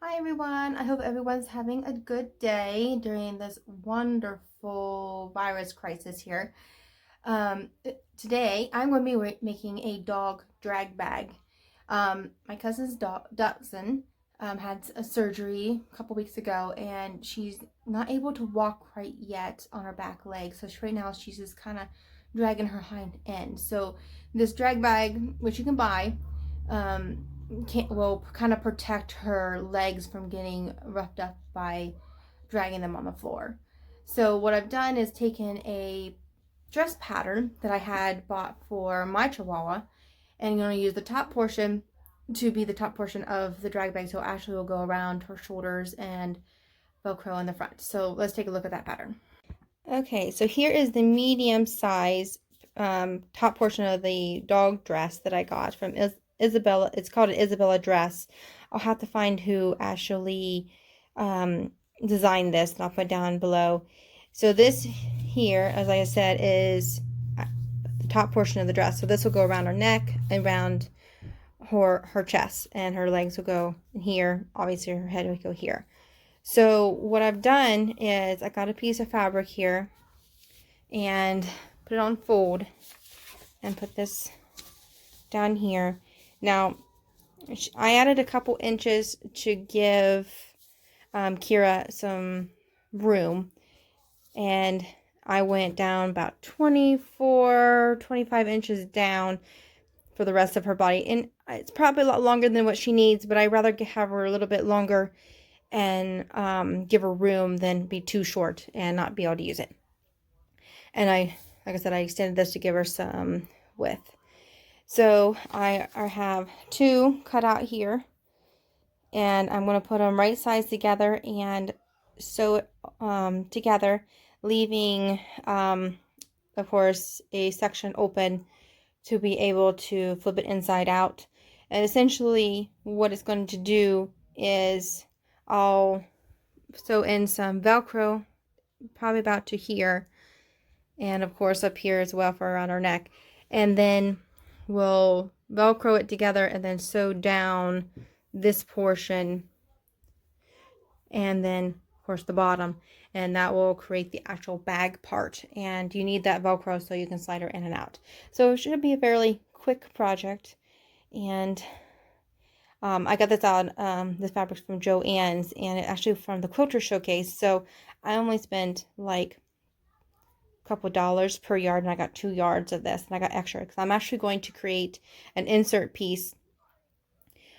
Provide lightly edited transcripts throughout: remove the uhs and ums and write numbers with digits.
Hi everyone, I hope everyone's having a good day during this wonderful virus crisis here. Today I'm going to be making a dog drag bag. My cousin's dog, Dachshund, had a surgery a couple weeks ago and she's not able to walk right yet on her back leg. So right now she's just kind of dragging her hind end. So this drag bag, which you can buy, will kind of protect her legs from getting roughed up by dragging them on the floor. So what I've done is taken a dress pattern that I had bought for my Chihuahua, and I'm going to use the top portion to be the top portion of the drag bag, so it actually will go around her shoulders and Velcro in the front. So let's take a look at that pattern. Okay, so here is the medium size top portion of the dog dress that I got from Isabella. It's called an Isabella dress. I'll have to find who actually designed this, and I'll put down below. So this here, as I said, is the top portion of the dress. So this will go around her neck and around her chest, and her legs will go here. Obviously, her head will go here. So what I've done is I got a piece of fabric here and put it on fold and put this down here. Now, I added a couple inches to give Kira some room, and I went down about 25 inches down for the rest of her body. And it's probably a lot longer than what she needs, but I'd rather have her a little bit longer and give her room than be too short and not be able to use it. And like I said, I extended this to give her some width. So I have two cut out here, and I'm going to put them right sides together and sew it together, leaving, of course, a section open to be able to flip it inside out. And essentially what it's going to do is I'll sew in some Velcro, probably about to here, and of course up here as well for around our neck, and then we'll Velcro it together and then sew down this portion, and then of course the bottom, and that will create the actual bag part. And you need that Velcro so you can slide her in and out. So it should be a fairly quick project. And I got this out, this fabric from Joann's, and it actually from the Quilter Showcase. So I only spent like a couple dollars per yard, and I got 2 yards of this, and I got extra because I'm actually going to create an insert piece,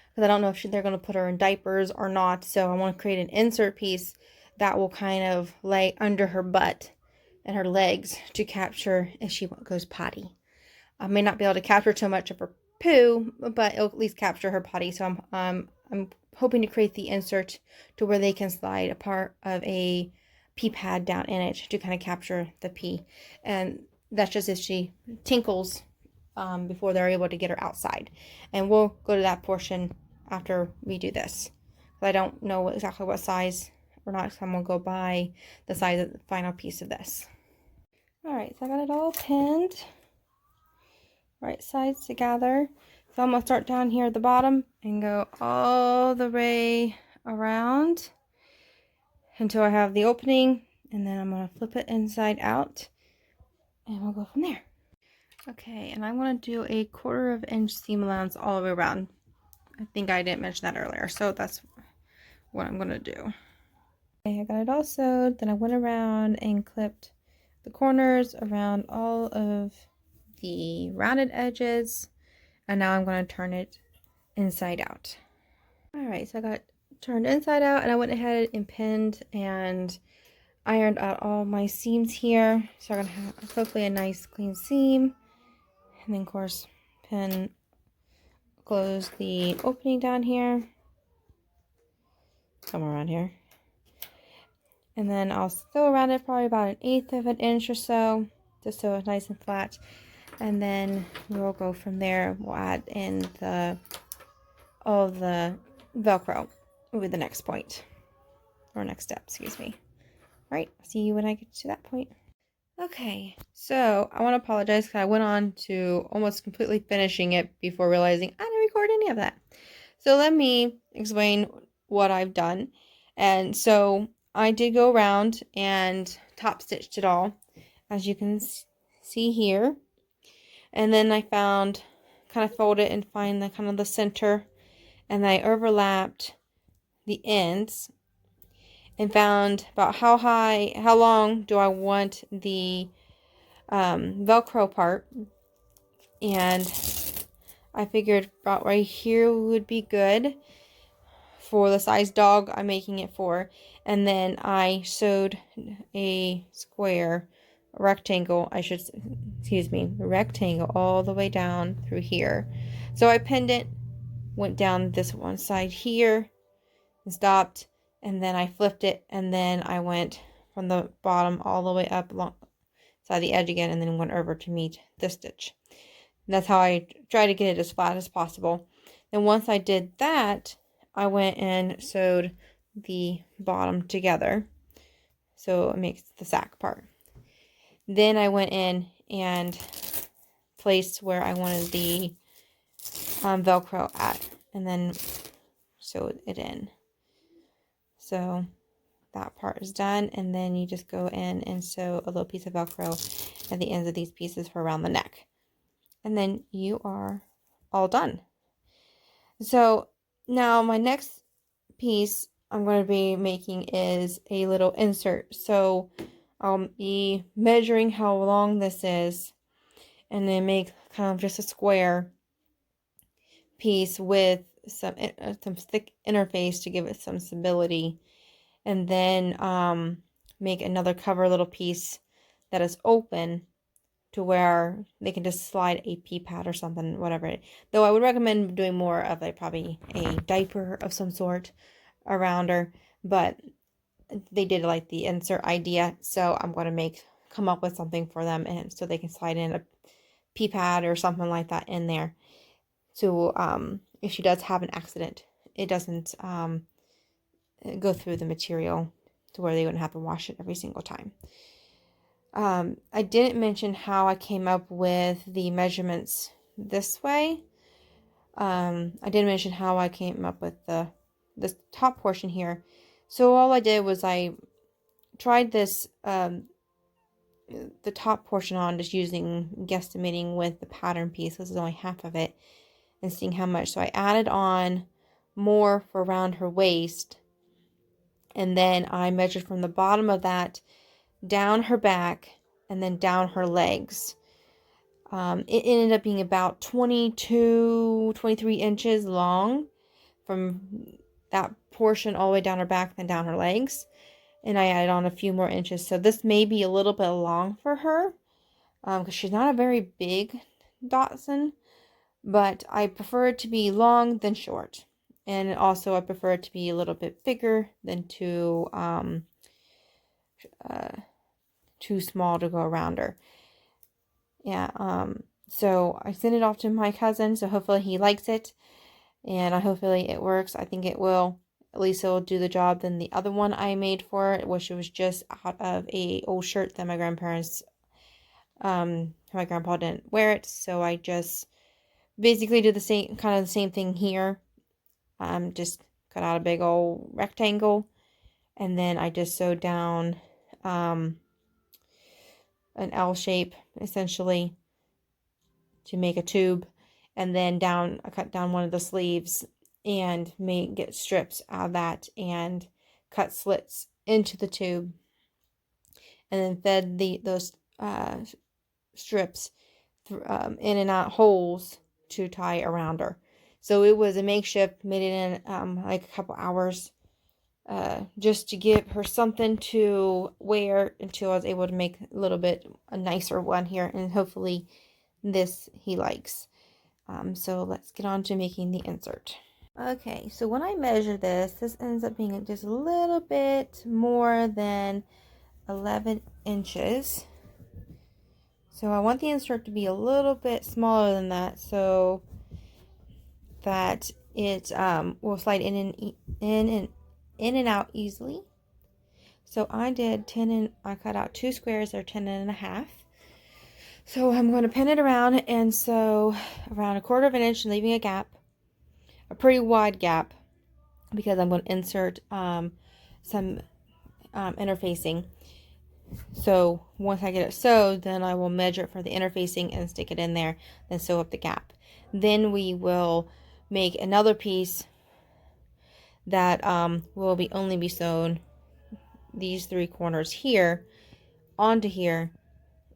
because I don't know if they're going to put her in diapers or not. So I want to create an insert piece that will kind of lay under her butt and her legs to capture if she goes potty. I may not be able to capture too much of her poo, but it'll at least capture her potty. So I'm hoping to create the insert to where they can slide a part of a pee pad down in it to kind of capture the pee. And that's just if she tinkles before they're able to get her outside. And we'll go to that portion after we do this. I don't know exactly what size or not, so I'm going to go by the size of the final piece of this. Alright, so I got it all pinned right sides together. So I'm going to start down here at the bottom and go all the way around until I have the opening, and then I'm going to flip it inside out and we'll go from there. Okay, and I'm going to do a 1/4 inch seam allowance all the way around. I think I didn't mention that earlier, so that's what I'm going to do. Okay, I got it all sewed, then I went around and clipped the corners around all of the rounded edges, and now I'm going to turn it inside out. Alright, so I got turned inside out, and I went ahead and pinned and ironed out all my seams here, so I'm going to have hopefully a nice clean seam. And then of course close the opening down here, somewhere around here, and then I'll sew around it probably about 1/8 of an inch or so, just so it's nice and flat. And then we'll go from there. We'll add in all the Velcro with the next point, or next step, excuse me. All right, see you when I get to that point. Okay, so I want to apologize because I went on to almost completely finishing it before realizing I didn't record any of that. So let me explain what I've done. And so I did go around and top stitched it all, as you can see here. And then I found, kind of fold it and find the kind of the center, and I overlapped the ends and found about how long do I want the Velcro part, and I figured about right here would be good for the size dog I'm making it for. And then I sewed a rectangle all the way down through here. So I pinned it, went down this one side here, and stopped, and then I flipped it, and then I went from the bottom all the way up along side the edge again, and then went over to meet this stitch. And that's how I try to get it as flat as possible. And once I did that, I went and sewed the bottom together so it makes the sack part. Then I went in and placed where I wanted the Velcro at, and then sewed it in. So that part is done, and then you just go in and sew a little piece of Velcro at the ends of these pieces for around the neck. And then you are all done. So now my next piece I'm going to be making is a little insert. So I'll be measuring how long this is, and then make kind of just a square piece with some thick interface to give it some stability, and then make another cover little piece that is open to where they can just slide a pee pad or something, whatever. Though I would recommend doing more of probably a diaper of some sort around her, but they did like the insert idea, so I'm going to come up with something for them, and so they can slide in a pee pad or something like that in there. So if she does have an accident, it doesn't go through the material to where they wouldn't have to wash it every single time. I didn't mention how I came up with the measurements this way. I didn't mention how I came up with this top portion here. So all I did was I tried this, the top portion on, just guesstimating with the pattern piece. This is only half of it, and seeing how much. So I added on more for around her waist, and then I measured from the bottom of that down her back and then down her legs. It ended up being about 23 inches long from that portion all the way down her back and down her legs. And I added on a few more inches. So this may be a little bit long for her, because she's not a very big Dachshund, but I prefer it to be long than short. And also I prefer it to be a little bit bigger than too small to go around her. Yeah, so I sent it off to my cousin, so hopefully he likes it, and hopefully it works. I think it will. At least it'll do the job than the other one I made for it, which was just out of a old shirt that my grandparents, my grandpa didn't wear it, so I just basically did the same thing here. Just cut out a big old rectangle, and then I just sewed down an L shape essentially to make a tube, and then I cut down one of the sleeves and get strips out of that and cut slits into the tube, and then fed those strips in and out holes to tie around her. So it was a makeshift, made it in like a couple hours, just to give her something to wear until I was able to make a nicer one here, and hopefully this he likes. So let's get on to making the insert. Okay, so when I measure this ends up being just a little bit more than 11 inches. So I want the insert to be a little bit smaller than that, so that it will slide in and out easily. So I did 10, and I cut out 2 squares that are 10 and a half. So I'm going to pin it around and sew around 1/4 inch, leaving a gap, a pretty wide gap, because I'm going to insert some interfacing. So once I get it sewed, then I will measure it for the interfacing and stick it in there, then sew up the gap. Then we will make another piece that will only be sewn these 3 corners here onto here,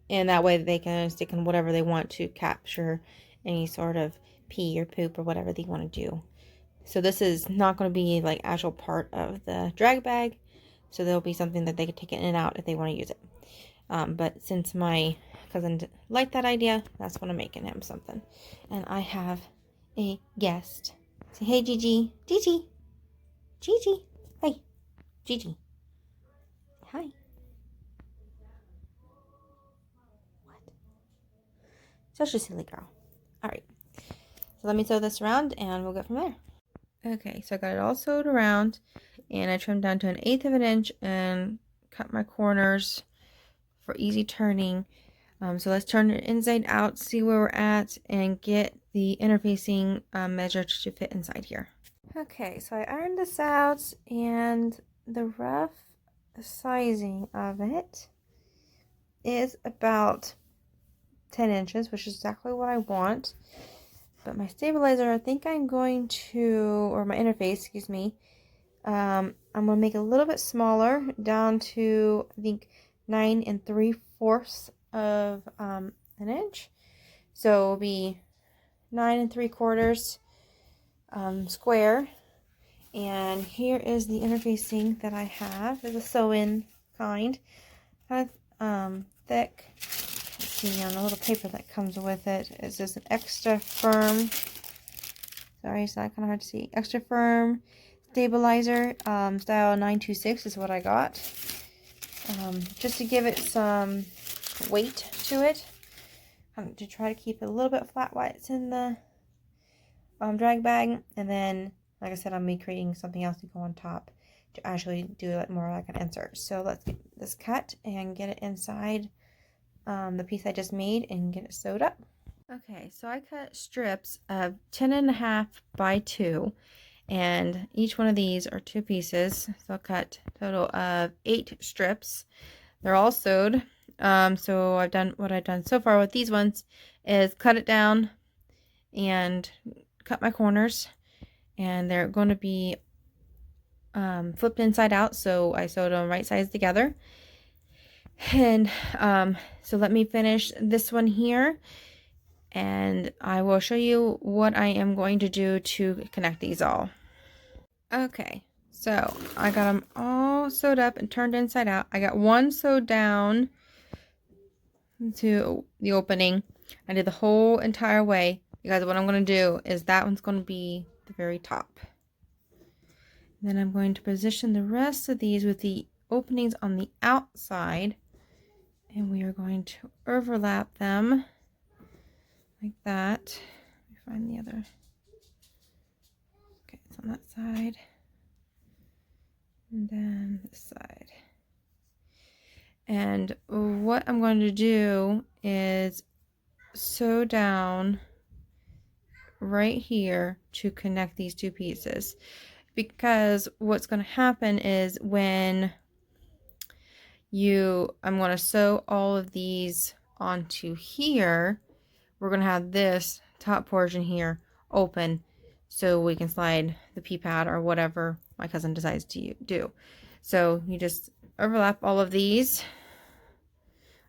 and that way they can stick in whatever they want to capture any sort of pee or poop or whatever they want to do. So this is not going to be like actual part of the drag bag, so there'll be something that they can take in and out if they want to use it. But since my cousin liked that idea, that's what I'm making him something. And I have a guest. Say hey, Gigi. Gigi. Gigi. Hey, Gigi. Hi. What? Such a silly girl. All right. So let me sew this around and we'll go from there. Okay, so I got it all sewed around and I trimmed down to 1/8 of an inch and cut my corners for easy turning. So let's turn it inside out, see where we're at, and get the interfacing measured to fit inside here. Okay, so I ironed this out, and the rough sizing of it is about 10 inches, which is exactly what I want. But my stabilizer, I think I'm going to, or my interface, excuse me, I'm going to make it a little bit smaller, down to, I think, 9 3/4 of an inch. So it'll be 9 3/4 square. And here is the interfacing that I have. It's a sew-in kind. Kind of thick. Let's see, on the little paper that comes with it, it's just an extra firm. Sorry, it's not kind of hard to see. Extra firm stabilizer, style 926 is what I got. Just to give it some weight to it, to try to keep it a little bit flat while it's in the drag bag. And then, like I said, I'm going to be creating something else to go on top to actually do it more like an insert. So let's get this cut and get it inside the piece I just made and get it sewed up. Okay, so I cut strips of 10.5 by 2, and each one of these are 2 pieces. So I'll cut a total of 8 strips. They're all sewed. So what I've done so far with these ones is cut it down and cut my corners, and they're going to be flipped inside out, so I sewed them right sides together. And so let me finish this one here, and I will show you what I am going to do to connect these all. Okay, so I got them all sewed up and turned inside out. I got one sewed down to the opening. I did the whole entire way, because what I'm going to do is that one's going to be the very top. Then I'm going to position the rest of these with the openings on the outside, and we are going to overlap them like that. Let me find the other. Okay, it's on that side, and then this side. And what I'm going to do is sew down right here to connect these 2 pieces, because what's going to happen is when I'm going to sew all of these onto here, we're going to have this top portion here open so we can slide the pea pad or whatever my cousin decides to do. So you just overlap all of these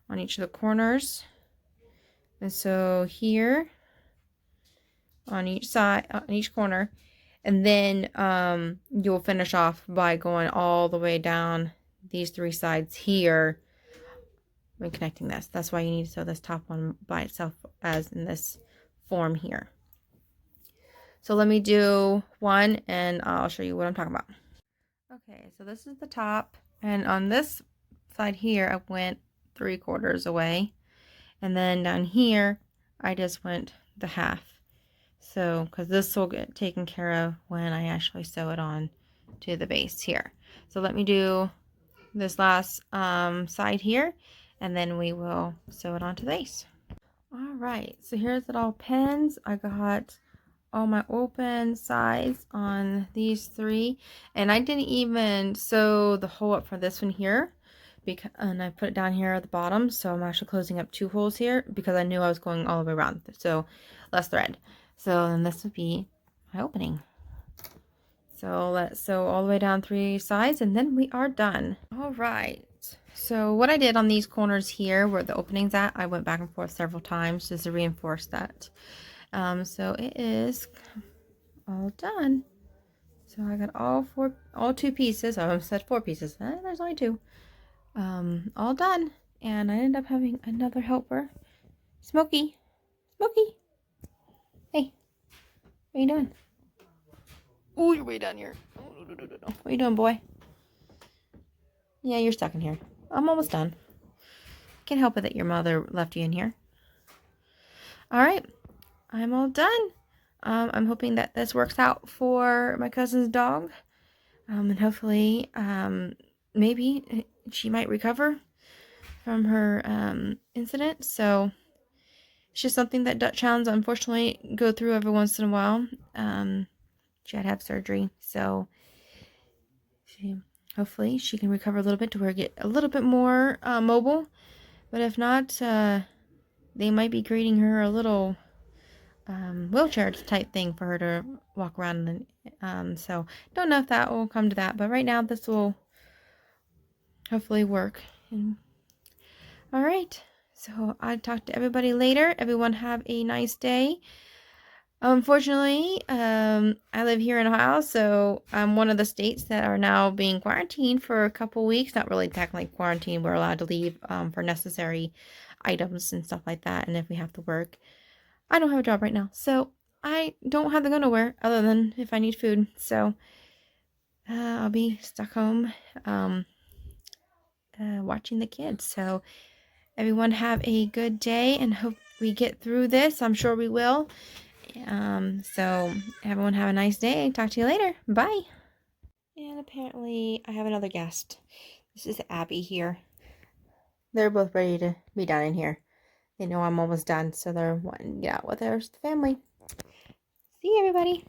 on each of the corners, and so here on each side, on each corner, and then you'll finish off by going all the way down these 3 sides here when connecting this. That's why you need to sew this top one by itself as in this form here. So let me do one and I'll show you what I'm talking about. Okay, so this is the top, and on this side here I went 3/4 away, and then down here I just went the half. So because this will get taken care of when I actually sew it on to the base here. So let me do this last side here, and then we will sew it onto the base. All right, so here's it all pins. I got all my open sides on these 3, and I didn't even sew the hole up for this one here, because, and I put it down here at the bottom, so I'm actually closing up 2 holes here because I knew I was going all the way around, so less thread. So then this would be my opening. So let's sew all the way down 3 sides, and then we are done. All right. So what I did on these corners here where the opening's at, I went back and forth several times just to reinforce that. So it is all done. So I got all 2 pieces. I almost said 4 pieces. There's only 2. All done. And I ended up having another helper. Smokey. Smokey. Hey. What are you doing? Oh, you're way down here. What are you doing, boy? Yeah, you're stuck in here. I'm almost done. Can't help it that your mother left you in here. All right. I'm all done. I'm hoping that this works out for my cousin's dog. And hopefully, maybe she might recover from her incident. So it's just something that Dutch hounds unfortunately go through every once in a while. She had to have surgery, so hopefully she can recover a little bit to where get a little bit more mobile. But if not, they might be creating her a little wheelchair type thing for her to walk around in. So don't know if that will come to that, but right now this will hopefully work. All right, so I'll talk to everybody later. Everyone have a nice day. Unfortunately, I live here in Ohio, so I'm one of the states that are now being quarantined for a couple weeks. Not really technically quarantined. We're allowed to leave for necessary items and stuff like that, and if we have to work. I don't have a job right now, so I don't have to go nowhere other than if I need food. So I'll be stuck home watching the kids. So everyone have a good day and hope we get through this. I'm sure we will. So everyone have a nice day. Talk to you later. Bye. And apparently I have another guest. This is Abby here. They're both ready to be done in here. They know I'm almost done, so they're wanting to get out with their family. See you, everybody.